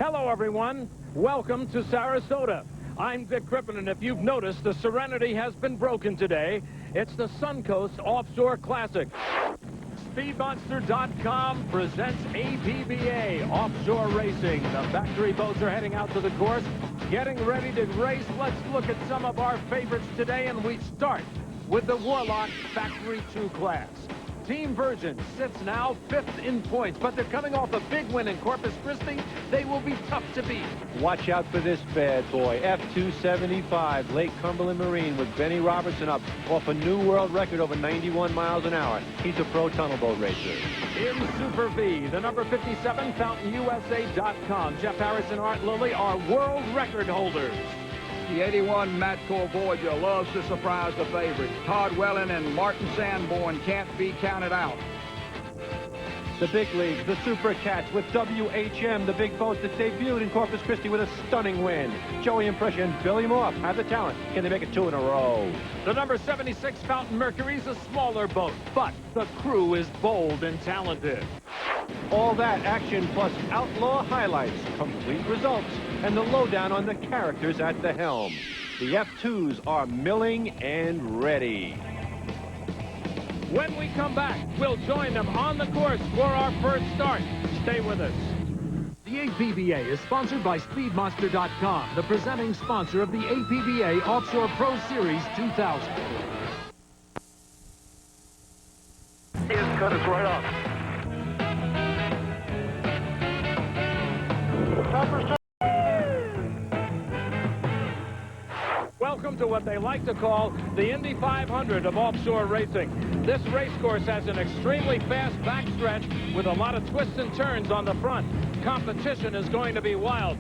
Hello, everyone. Welcome to Sarasota. I'm Dick Crippen, and if you've noticed, the serenity has been broken today. It's the Suncoast Offshore Classic. Speedmonster.com presents APBA Offshore Racing. The factory boats are heading out to the course, getting ready to race. Let's look at some of our favorites today, and we start with the Warlock Factory 2 class. Team Virgin sits now 5th in points, but they're coming off a big win in Corpus Christi. They will be tough to beat. Watch out for this bad boy. F275, Lake Cumberland Marine with Benny Robertson up off a new world record over 91 miles an hour. He's a pro tunnel boat racer. In Super V, the number 57, FountainUSA.com. Jeff Harris and Art Lilly are world record holders. The 81 Matco Voyager loves to surprise the favorite. Todd Welling and Martin Sanborn can't be counted out. The big leagues, the Super Cats with WHM, the big boat that debuted in Corpus Christi with a stunning win. Joey Impression and Billy Moore have the talent. Can they make it 2 in a row? The number 76 Fountain Mercury is a smaller boat, but the crew is bold and talented. All that action plus outlaw highlights, complete results, and the lowdown on the characters at the helm. The F2s are milling and ready. When we come back, we'll join them on the course for our first start. Stay with us. The APBA is sponsored by Speedmonster.com, the presenting sponsor of the APBA Offshore Pro Series 2000. Just cut us right off. Welcome to what they like to call the Indy 500 of offshore racing. This race course has an extremely fast backstretch with a lot of twists and turns on the front. Competition is going to be wild.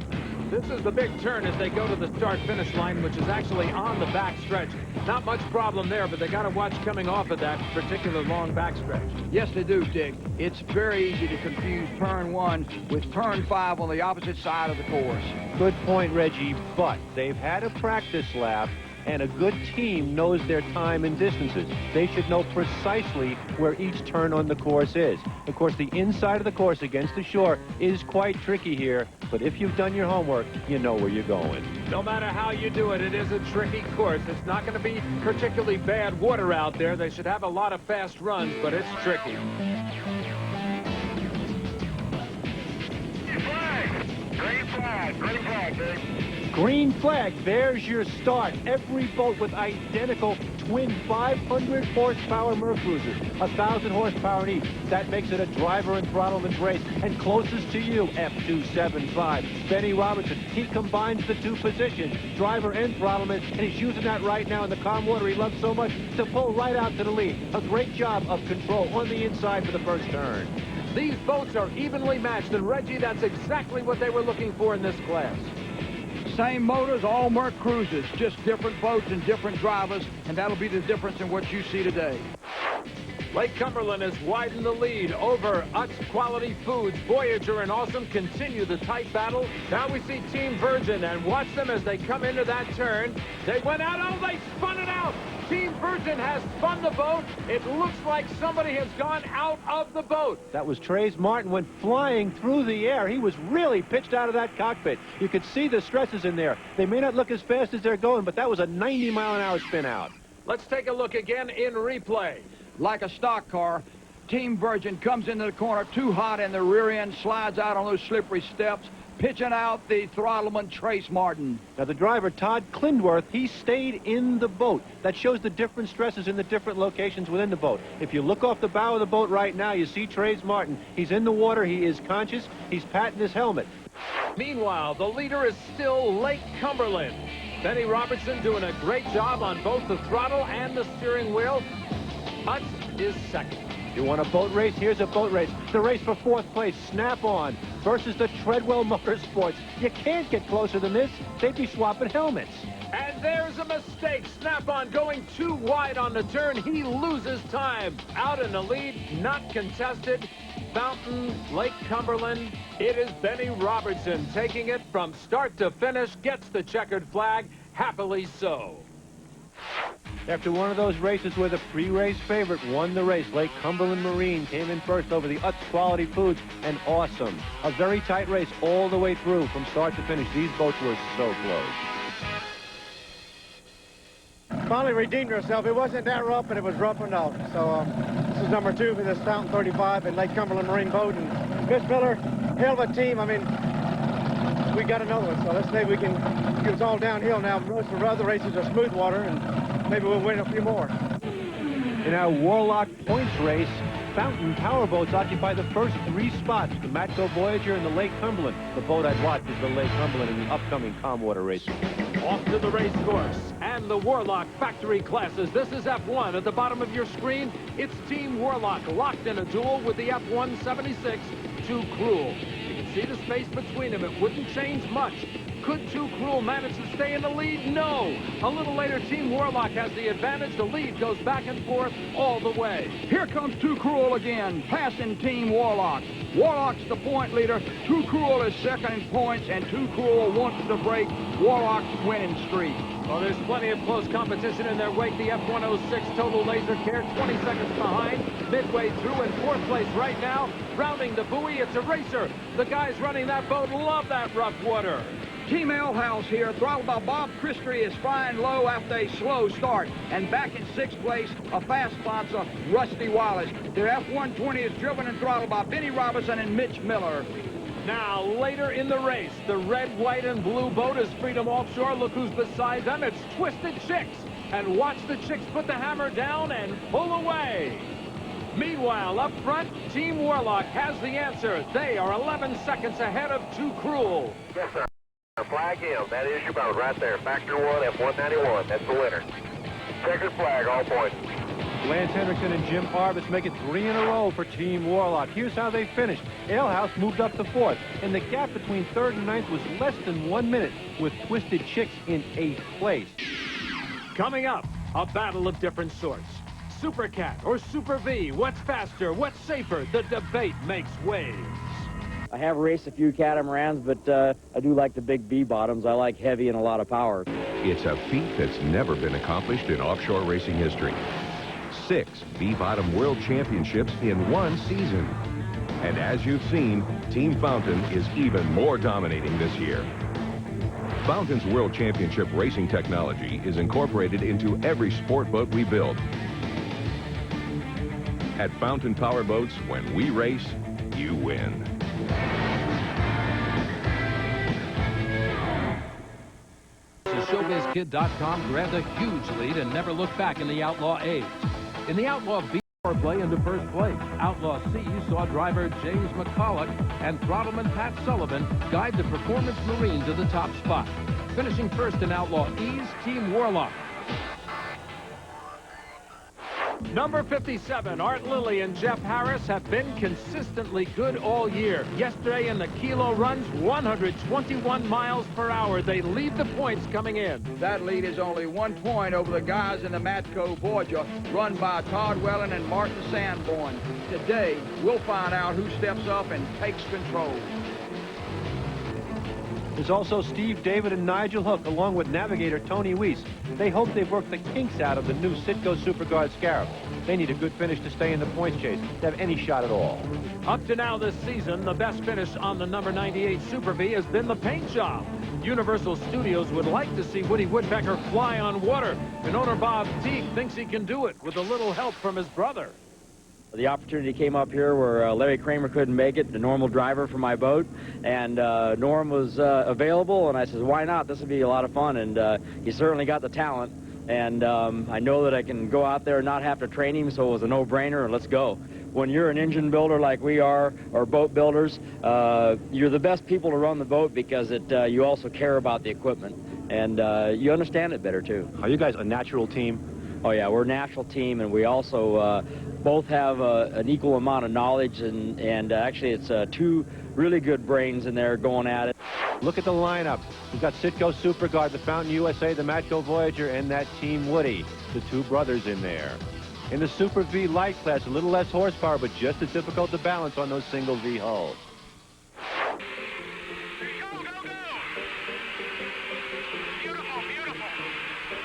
This is the big turn as they go to the start-finish line, which is actually on the backstretch. Not much problem there, but they got to watch coming off of that particular long backstretch. Yes, they do, Dick. It's very easy to confuse turn 1 with turn 5 on the opposite side of the course. Good point, Reggie, but they've had a practice lap, and a good team knows their time and distances. They should know precisely where each turn on the course is. Of course, the inside of the course against the shore is quite tricky here, but if you've done your homework, you know where you're going. No matter how you do it, it is a tricky course. It's not going to be particularly bad water out there. They should have a lot of fast runs, but it's tricky. Green flag, dude. Green flag, there's your start. Every boat with identical twin 500 horsepower Mercruisers, 1,000 horsepower in each. That makes it a driver and throttleman's race. And closest to you, F275. Benny Robertson, he combines the two positions, driver and throttleman, and he's using that right now in the calm water he loves so much to pull right out to the lead. A great job of control on the inside for the first turn. These boats are evenly matched, and Reggie, that's exactly what they were looking for in this class. Same motors, all Merc Cruisers, just different boats and different drivers, and that'll be the difference in what you see today. Lake Cumberland has widened the lead over Utz Quality Foods. Voyager and Awesome continue the tight battle. Now we see Team Virgin, and watch them as they come into that turn. They went out, oh, they spun it out. Team Virgin has spun the boat. It looks like somebody has gone out of the boat. That was Trace Martin, went flying through the air. He was really pitched out of that cockpit. You could see the stresses in there. They may not look as fast as they're going, but that was a 90-mile-an-hour spin out. Let's take a look again in replay. Like a stock car, Team Virgin comes into the corner too hot in the rear end, slides out on those slippery steps, pitching out the throttleman Trace Martin. Now the driver, Todd Klindworth, he stayed in the boat. That shows the different stresses in the different locations within the boat. If you look off the bow of the boat right now, you see Trace Martin. He's in the water, he is conscious, he's patting his helmet. Meanwhile, the leader is still Lake Cumberland. Benny Robertson doing a great job on both the throttle and the steering wheel. Utz is second. You want a boat race? Here's a boat race. The race for 4th place, Snap-on versus the Treadwell Motorsports. You can't get closer than this. They'd be swapping helmets. And there's a mistake. Snap-on going too wide on the turn. He loses time. Out in the lead, not contested. Fountain, Lake Cumberland. It is Benny Robertson taking it from start to finish, gets the checkered flag, happily so. After one of those races where the pre-race favorite won the race, Lake Cumberland Marine came in first over the Utz Quality Foods, and awesome. A very tight race all the way through from start to finish. These boats were so close. Finally redeemed herself. It wasn't that rough, but it was rough enough. So this is number 2 for this Fountain 35 at Lake Cumberland Marine boat. And Miss Miller, hell of a team. I mean, we got another one, so let's say we can get us all downhill now. Most of our other races are smooth water, and maybe we'll win a few more. In our Warlock points race, Fountain powerboats occupy the first 3 spots. The Matco Voyager and the Lake Cumberland. The boat I'd watch is the Lake Cumberland in the upcoming Comwater races. Off to the race course and the Warlock factory classes. This is F1. At the bottom of your screen, it's Team Warlock locked in a duel with the F176, Too Cruel. You can see the space between them. It wouldn't change much. Could Too Cruel manage to stay in the lead? No. A little later, Team Warlock has the advantage. The lead goes back and forth all the way. Here comes Too Cruel again, passing Team Warlock. Warlock's the point leader. Too Cruel is second in points, and Too Cruel wants to break Warlock's winning streak. Well, there's plenty of close competition in their wake. The F106 Total Laser Care, 20 seconds behind, midway through in 4th place right now. Rounding the buoy, it's a racer. The guys running that boat love that rough water. Team L House here, throttled by Bob Christie, is flying low after a slow start. And back in 6th place, a fast sponsor, Rusty Wallace. Their F-120 is driven and throttled by Benny Robinson and Mitch Miller. Now, later in the race, the red, white, and blue boat is Freedom Offshore. Look who's beside them. It's Twisted Chicks. And watch the Chicks put the hammer down and pull away. Meanwhile, up front, Team Warlock has the answer. They are 11 seconds ahead of Too Cruel. Yes, sir. Flag in. That is your boat right there. Factor 1, F191. That's the winner. Checkered flag, all points. Lance Hendrickson and Jim Arbus make it 3 in a row for Team Warlock. Here's how they finished. Alehouse moved up to 4th, and the gap between 3rd and 9th was less than 1 minute, with Twisted Chicks in 8th place. Coming up, a battle of different sorts. Super Cat or Super V, what's faster, what's safer? The debate makes waves. I have raced a few catamarans, but I do like the big V-bottoms. I like heavy and a lot of power. It's a feat that's never been accomplished in offshore racing history. 6 V-bottom world championships in one season. And as you've seen, Team Fountain is even more dominating this year. Fountain's World Championship racing technology is incorporated into every sport boat we build. At Fountain Powerboats, when we race, you win. ShowbizKid.com grabbed a huge lead and never looked back in the Outlaw A's. In the Outlaw B, play into first place. Outlaw C saw driver James McCulloch and throttleman Pat Sullivan guide the Performance Marine to the top spot. Finishing first in Outlaw E's, Team Warlock. Number 57, Art Lilly and Jeff Harris have been consistently good all year. Yesterday in the kilo runs, 121 miles per hour. They lead the points coming in. That lead is only 1 point over the guys in the Matco Voyager, run by Todd Welling and Martin Sanborn. Today, we'll find out who steps up and takes control. There's also Steve David and Nigel Hook, along with navigator Tony Weiss. They hope they've worked the kinks out of the new Citgo SuperGuard Scarab. They need a good finish to stay in the points chase to have any shot at all. Up to now this season, the best finish on the number 98 Super V has been the paint job. Universal Studios would like to see Woody Woodpecker fly on water, and owner Bob Teague thinks he can do it with a little help from his brother. The opportunity came up here where Larry Kramer couldn't make it, the normal driver for my boat, and Norm was available, and I said, why not? This would be a lot of fun, and he certainly got the talent, and I know that I can go out there and not have to train him, so it was a no-brainer, and let's go. When you're an engine builder like we are, or boat builders, you're the best people to run the boat because you also care about the equipment, and you understand it better, too. Are you guys a natural team? Oh, yeah, we're a natural team, and we also both have an equal amount of knowledge, and actually it's 2 really good brains in there going at it. Look at the lineup. We've got Citgo SuperGuard, the Fountain USA, the Matco Voyager, and that Team Woody, the 2 brothers in there. In the Super V light class, a little less horsepower, but just as difficult to balance on those single V hulls.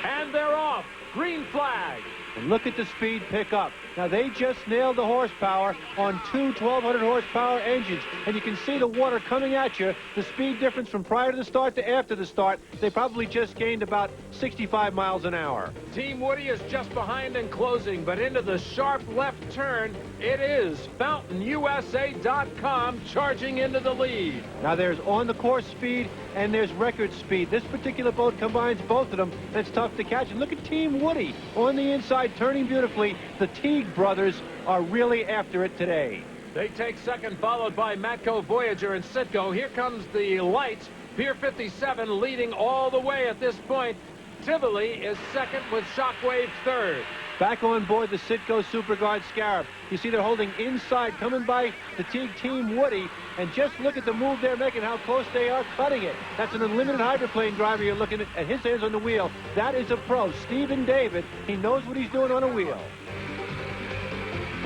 And they're off. green flag. And look at the speed pickup. Now, they just nailed the horsepower on two 1,200 horsepower engines. And you can see the water coming at you. The speed difference from prior to the start to after the start, they probably just gained about 65 miles an hour. Team Woody is just behind and closing, but into the sharp left turn, it is FountainUSA.com charging into the lead. Now, there's on-the-course speed and there's record speed. This particular boat combines both of them, and it's tough to catch. And look at Team Woody on the inside, turning beautifully. The Teague brothers are really after it today. They take second, followed by Matco, Voyager, and Citgo. Here comes the lights. Pier 57 leading all the way at this point. Tivoli is second with Shockwave third. Back on board the Citgo Superguard Scarab. You see they're holding inside, coming by the Team Woody. And just look at the move they're making, how close they are cutting it. That's an unlimited hydroplane driver. You're looking at his hands on the wheel. That is a pro, Stephen David. He knows what he's doing on a wheel.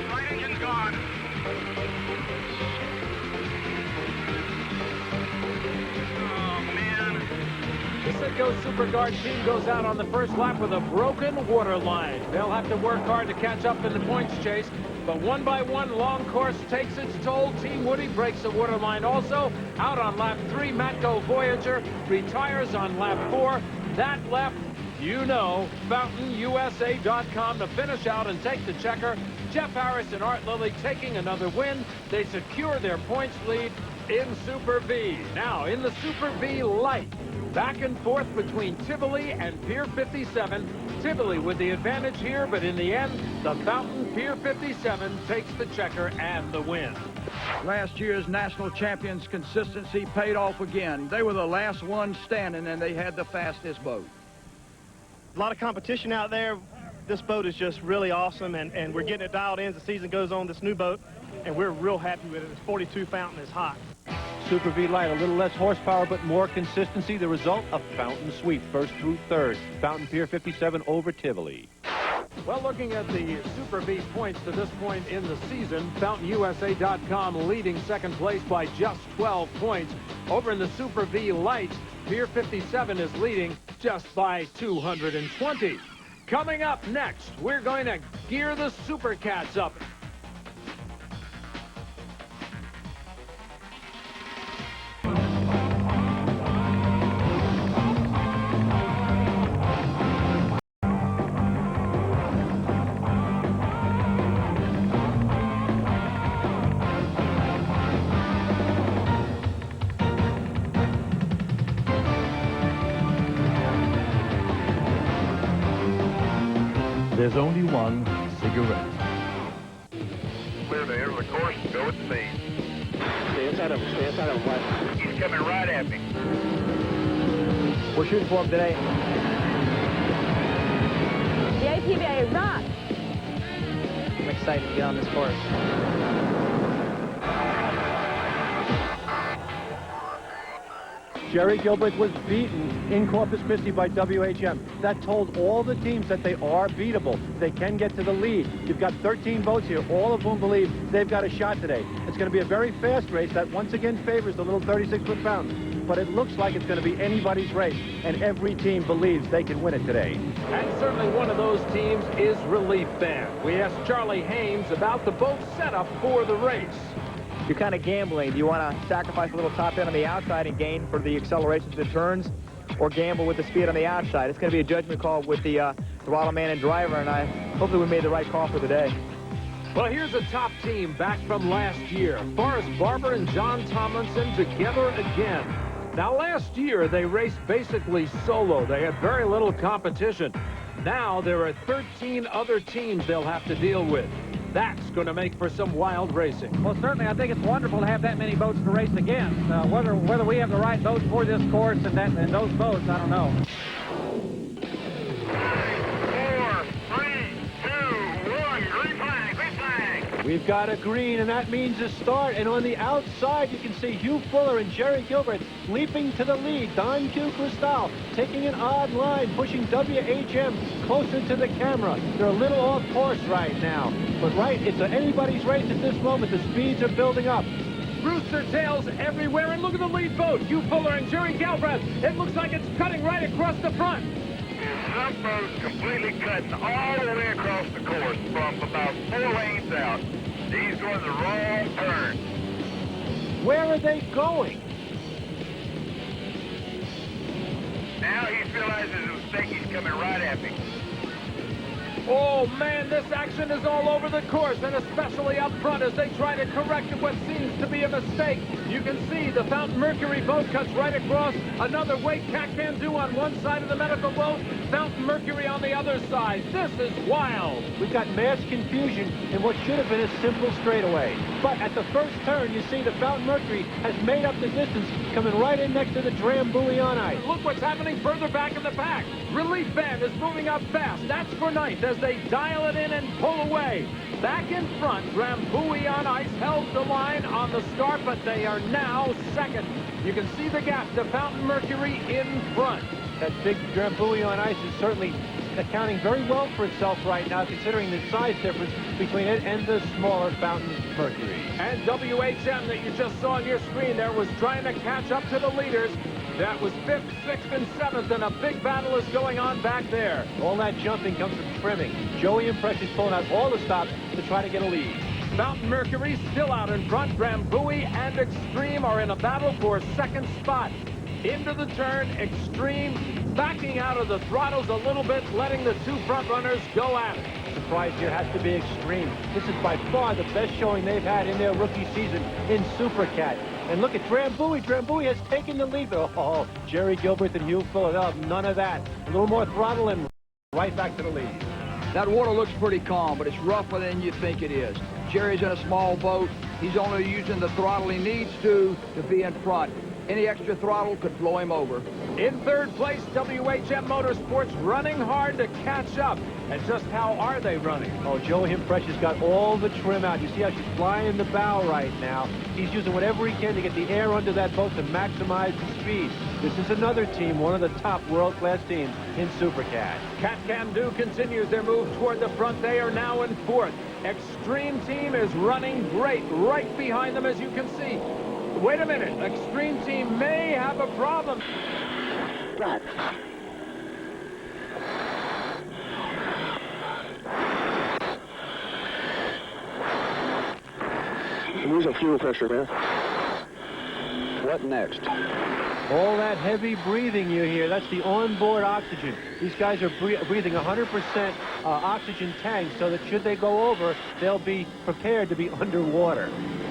Right engine's gone. The Citgo Superguard team goes out on the first lap with a broken water line. They'll have to work hard to catch up in the points chase, but one by one, long course takes its toll. Team Woody breaks the water line also. Out on lap 3, Matco Voyager retires on lap 4. That left, you know, FountainUSA.com to finish out and take the checker. Jeff Harris and Art Lilly taking another win. They secure their points lead in Super V. Now, in the Super V Light, back and forth between Tivoli and Pier 57. Tivoli with the advantage here, but in the end, the Fountain Pier 57 takes the checker and the win. Last year's national champions' consistency paid off again. They were the last one standing, and they had the fastest boat. A lot of competition out there. This boat is just really awesome, and we're getting it dialed in as the season goes on, this new boat, and we're real happy with it. This 42 Fountain is hot. Super V Light, a little less horsepower, but more consistency. The result, a Fountain sweep, first through third. Fountain Pier 57 over Tivoli. Well, looking at the Super V points to this point in the season, FountainUSA.com leading second place by just 12 points. Over in the Super V Light, Pier 57 is leading just by 220. Coming up next, we're going to gear the Super Cats up. There's only one cigarette. Clear to enter the course and go with speed. Stay inside of what? He's coming right at me. We're shooting for him today. The APBA rocks. I'm excited to get on this course. Jerry Gilbert was beaten in Corpus Christi by WHM. That told all the teams that they are beatable. They can get to the lead. You've got 13 boats here, all of whom believe they've got a shot today. It's going to be a very fast race that once again favors the little 36-foot fountain. But it looks like it's going to be anybody's race, and every team believes they can win it today. And certainly one of those teams is Relief Band. We asked Charlie Haynes about the boat setup for the race. You're kind of gambling. Do you want to sacrifice a little top end on the outside and gain for the accelerations and turns, or gamble with the speed on the outside? It's going to be a judgment call with the throttle man and driver, and hopefully we made the right call for the day. Well, here's a top team back from last year. Forrest Barber and John Tomlinson together again. Now, last year, they raced basically solo. They had very little competition. Now, there are 13 other teams they'll have to deal with. That's going to make for some wild racing. Well, certainly, I think it's wonderful to have that many boats to race against. Whether we have the right boats for this course and those boats, I don't know. 4, 3, 2, 1, green flag, green flag. We've got a green, and that means a start. And on the outside, you can see Hugh Fuller and Jerry Gilbert leaping to the lead. Don Q. Cristal taking an odd line, pushing WHM closer to the camera. They're a little off course right now. But right, it's anybody's race at this moment. The speeds are building up. Rooster tails everywhere, and look at the lead boat. Hugh Fuller and Jerry Galbraith. It looks like it's cutting right across the front. is some boats completely cutting all the way across the course from about 4 lanes out. He's going the wrong turn. Where are they going? Now he realizes his mistake. He's coming right at me. Oh, man, this action is all over the course, and especially up front as they try to correct what seems to be a mistake. You can see the Fountain Mercury boat cuts right across. Another Wake Cat-Can-Do on one side of the medical boat, Fountain Mercury on the other side. This is wild. We've got mass confusion in what should have been a simple straightaway. But at the first turn, you see the Fountain Mercury has made up the distance, coming right in next to the Drambuie on ice. Look what's happening further back in the pack. Relief Band is moving up fast. That's for ninth as they dial it in and pull away. Back in front, Drambuie on ice held the line on the start, but they are now second. You can see the gap to Fountain Mercury in front. That big Drambuie on ice is certainly accounting very well for itself right now, considering the size difference between it and the smaller Fountain Mercury. And WHM that you just saw on your screen there was trying to catch up to the leaders. That was 5th, 6th, and 7th, and a big battle is going on back there. All that jumping comes from trimming. Joey and Precious pulling out all the stops to try to get a lead. Fountain Mercury still out in front. Drambuie and Extreme are in a battle for second spot. Into the turn, Extreme backing out of the throttles a little bit, letting the two front runners go at it. Surprise here has to be Extreme. This is by far the best showing they've had in their rookie season in Super Cat. And look at Drambuie. Drambuie has taken the lead. Oh, Jerry Gilbert and Hugh fill it up. None of that. A little more throttle and right back to the lead. That water looks pretty calm, but it's rougher than you think it is. Jerry's in a small boat. He's only using the throttle he needs to be in front. Any extra throttle could blow him over. In third place, WHM Motorsports running hard to catch up. And just how are they running? Oh, Joey Himpresh has got all the trim out. You see how she's flying the bow right now. He's using whatever he can to get the air under that boat to maximize the speed. This is another team, one of the top world-class teams in Super Cat. Cat-Can-Do continues their move toward the front. They are now in fourth. Extreme Team is running great right behind them, as you can see. Wait a minute. Extreme Team may have a problem. Right. Losing fuel pressure, man. What next? All that heavy breathing you hear, that's the onboard oxygen. These guys are breathing 100% oxygen tanks so that should they go over, they'll be prepared to be underwater.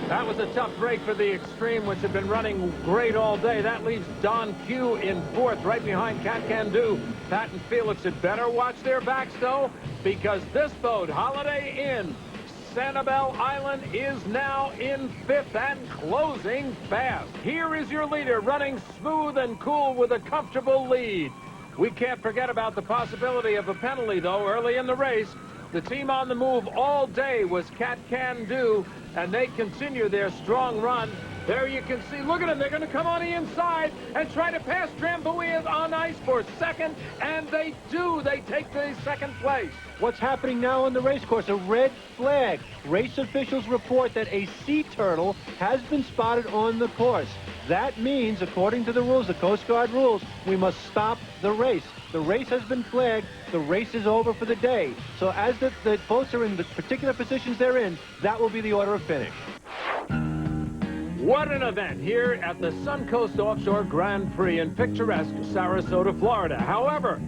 That was a tough break for the Extreme, which had been running great all day. That leaves Don Q in fourth, right behind Cat-Can-Do. Pat and Felix had better watch their backs, though, because this boat, Holiday Inn, Sanibel Island, is now in fifth and closing fast. Here is your leader, running smooth and cool with a comfortable lead. We can't forget about the possibility of a penalty, though, early in the race. The team on the move all day was Cat-Can-Do, and they continue their strong run. There you can see, look at them, they're going to come on the inside and try to pass Drambuie on ice for second, and they do. They take the second place. What's happening now on the race course? A red flag. Race officials report that a sea turtle has been spotted on the course. That means, according to the rules, the Coast Guard rules, we must stop the race. The race has been flagged. The race is over for the day. So as the boats are in the particular positions they're in, that will be the order of finish. What an event here at the Suncoast Offshore Grand Prix in picturesque Sarasota, Florida. However,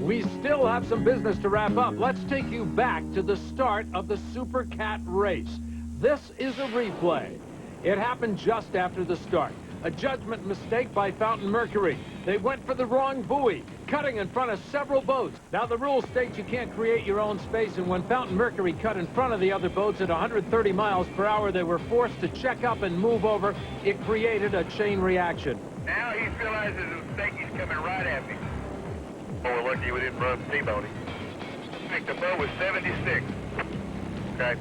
we still have some business to wrap up. Let's take you back to the start of the Super Cat race. This is a replay. It happened just after the start. A judgment mistake by Fountain Mercury. They went for the wrong buoy, cutting in front of several boats. Now, the rules state you can't create your own space, and when Fountain Mercury cut in front of the other boats at 130 miles per hour, they were forced to check up and move over. It created a chain reaction. Now he realizes his mistake. He's coming right at me. Oh, we're lucky we didn't run T-Bone. I think the boat was 76. Okay.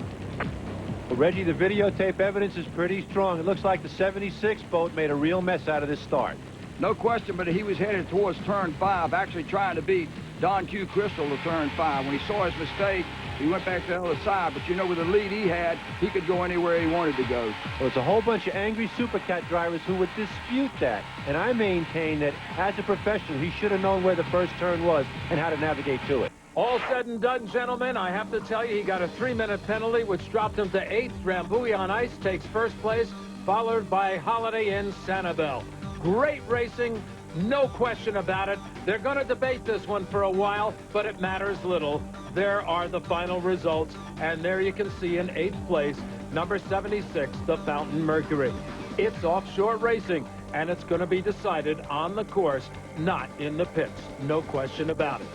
Well, Reggie, the videotape evidence is pretty strong. It looks like the 76 boat made a real mess out of this start. No question, but he was headed towards turn 5, actually trying to beat Don Q Crystal to turn 5. When he saw his mistake, He went back to the other side, but you know, with the lead he had, he could go anywhere he wanted to go. Well, it's a whole bunch of angry Supercat drivers who would dispute that. And I maintain that as a professional, he should have known where the first turn was and how to navigate to it. All said and done, gentlemen, I have to tell you, he got a 3-minute penalty, which dropped him to 8th. Rambouillet on ice takes first place, followed by Holiday in Sanibel. Great racing, no question about it. They're going to debate this one for a while, but it matters little. There are the final results, and there you can see in 8th place, number 76, the Fountain Mercury. It's offshore racing, and it's going to be decided on the course, not in the pits. No question about it.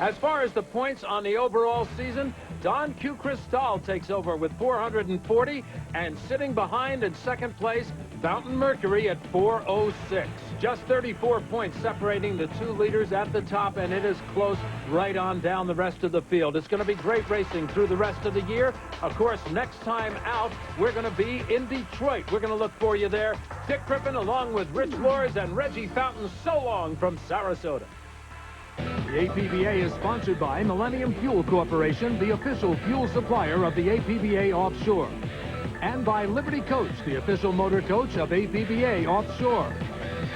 As far as the points on the overall season, Don Q. Cristal takes over with 440, and sitting behind in second place, Fountain Mercury at 406. Just 34 points separating the two leaders at the top, and it is close right on down the rest of the field. It's going to be great racing through the rest of the year. Of course, next time out, we're going to be in Detroit. We're going to look for you there. Dick Crippen along with Rich Lors and Reggie Fountain, so long from Sarasota. The APBA is sponsored by Millennium Fuel Corporation, the official fuel supplier of the APBA Offshore. And by Liberty Coach, the official motor coach of APBA Offshore.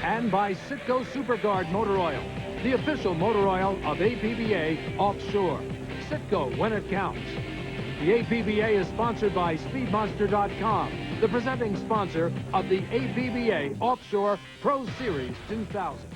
And by Citgo SuperGuard Motor Oil, the official motor oil of APBA Offshore. Citgo when it counts. The APBA is sponsored by Speedmonster.com, the presenting sponsor of the APBA Offshore Pro Series 2000.